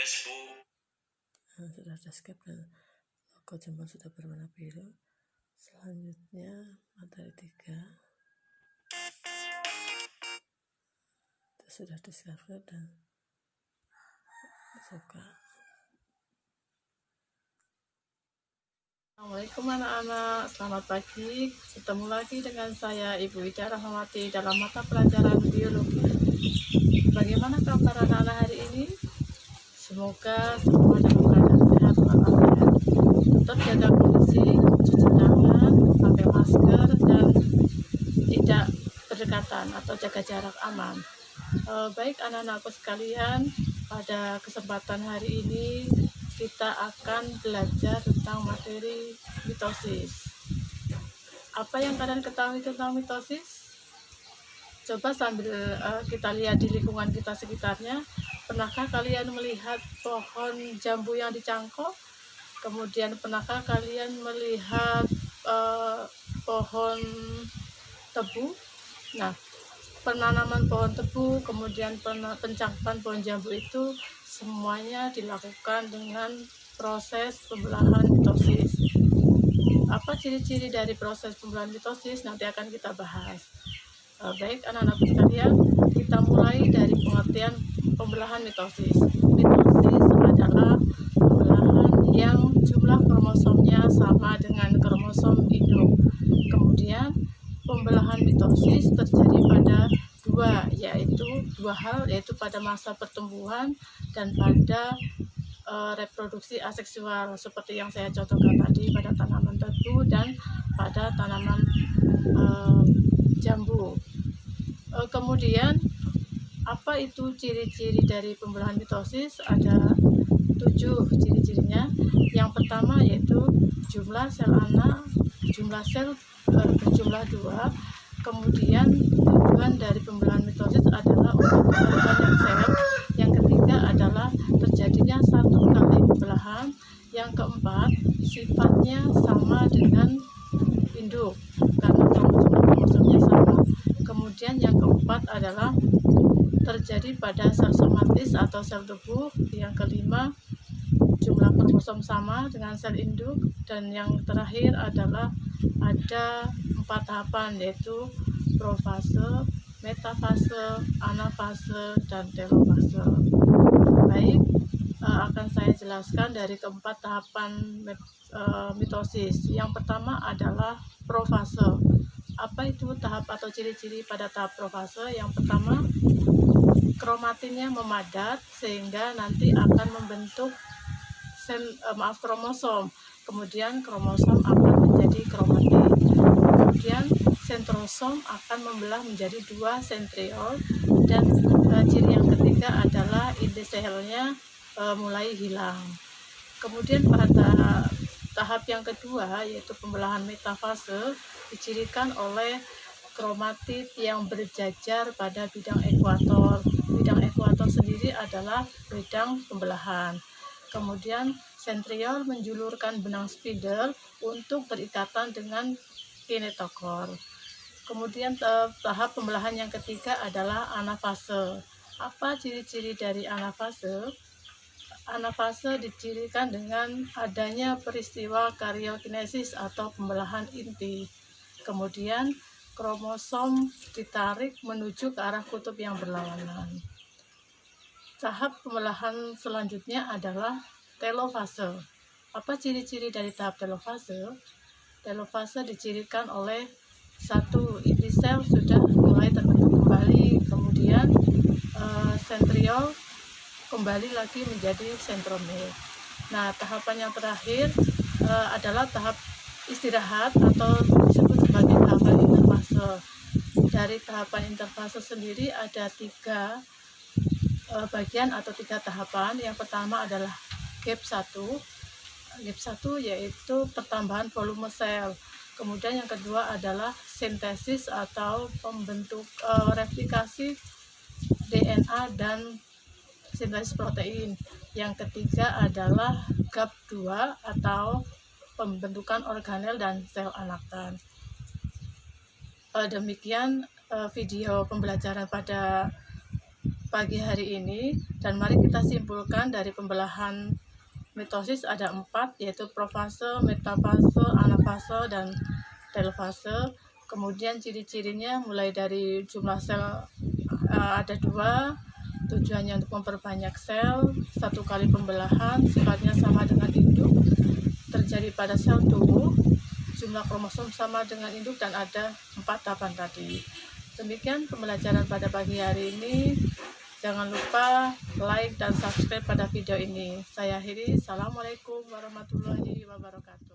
Sudah ada escape dan logo jempol sudah berwarna biru. Selanjutnya materi 3 itu sudah discover dan suka. Assalamualaikum anak-anak, selamat pagi. Ketemu lagi dengan saya Ibu Ida Rahmawati dalam mata pelajaran biologi. Bagaimana kabar anak-anak hari ini? Semoga semua dalam keadaan sehat walafiat. Tetap jaga kondisi, cuci tangan, pakai masker, dan tidak berdekatan atau jaga jarak aman. Baik anak-anakku sekalian, pada kesempatan hari ini kita akan belajar tentang materi mitosis. Apa yang kalian ketahui tentang mitosis? Coba sambil kita lihat di lingkungan kita sekitarnya. Pernahkah kalian melihat pohon jambu yang dicangkok? Kemudian pernahkah kalian melihat pohon tebu? Nah, penanaman pohon tebu, kemudian pencangkapan pohon jambu itu semuanya dilakukan dengan proses pembelahan mitosis. Apa ciri-ciri dari proses pembelahan mitosis? Nanti akan kita bahas. Baik anak-anak sekalian, kita mulai dari pengertian pembelahan mitosis. Mitosis adalah pembelahan yang jumlah kromosomnya sama dengan kromosom induk. Kemudian pembelahan mitosis terjadi pada dua hal, yaitu pada masa pertumbuhan dan pada reproduksi aseksual, seperti yang saya contohkan tadi pada tanaman tebu dan pada tanaman jambu. Kemudian apa itu ciri-ciri dari pembelahan mitosis? Ada 7 ciri-cirinya. Yang pertama yaitu jumlah sel anak, jumlah sel berjumlah 2. Kemudian tujuan dari pembelahan mitosis adalah untuk pembentukan sel. Yang ketiga adalah terjadinya 1 kali pembelahan. Yang keempat, sifatnya sama dengan induk karena jumlah kromosomnya sama. Kemudian yang keempat adalah terjadi pada sel somatis atau sel tubuh. Yang kelima, jumlah kromosom sama dengan sel induk. Dan yang terakhir adalah ada 4 tahapan, yaitu profase, metafase, anafase, dan telofase. Baik, akan saya jelaskan dari keempat tahapan mitosis. Yang pertama adalah profase. Apa itu tahap atau ciri-ciri pada tahap profase? Yang pertama, kromatinnya memadat sehingga nanti akan membentuk kromosom. Kemudian kromosom akan menjadi kromatin. Kemudian sentrosom akan membelah menjadi 2 sentriol. Dan ciri yang ketiga adalah inti selnya mulai hilang. Kemudian pada tahap yang kedua, yaitu pembelahan metafase, dicirikan oleh kromatid yang berjajar pada bidang ekuator. Bidang ekuator sendiri adalah bidang pembelahan. Kemudian sentriol menjulurkan benang spidel untuk berikatan dengan kinetokor. Kemudian tahap pembelahan yang ketiga adalah anafase. Apa ciri-ciri dari anafase? Anafase dicirikan dengan adanya peristiwa karyokinesis atau pembelahan inti. Kemudian kromosom ditarik menuju ke arah kutub yang berlawanan. Tahap pembelahan selanjutnya adalah telofase. Apa ciri-ciri dari tahap telofase? Telofase dicirikan oleh 1. Inti sel sudah mulai terbentuk kembali, kemudian sentriol kembali lagi menjadi sentromere. Nah, tahapan yang terakhir adalah tahap istirahat atau disebut sebagai tahapan interfase. Dari tahapan interfase sendiri ada 3 bagian atau 3 tahapan. Yang pertama adalah gap 1. Gap 1 yaitu pertambahan volume sel. Kemudian yang kedua adalah sintesis atau pembentuk replikasi DNA dan sintesis protein. Yang ketiga adalah gap 2 atau pembentukan organel dan sel anakan. Demikian video pembelajaran pada pagi hari ini, dan mari kita simpulkan dari pembelahan mitosis ada 4, yaitu profase, metafase, anafase, dan telfase. Kemudian ciri-cirinya mulai dari jumlah sel ada 2, tujuannya untuk memperbanyak sel, 1 kali pembelahan, sifatnya sama dengan induk, terjadi pada sel tubuh, jumlah kromosom sama dengan induk, dan ada 4 tahapan tadi. Demikian pembelajaran pada pagi hari ini. Jangan lupa like dan subscribe pada video ini. Saya akhiri. Assalamualaikum warahmatullahi wabarakatuh.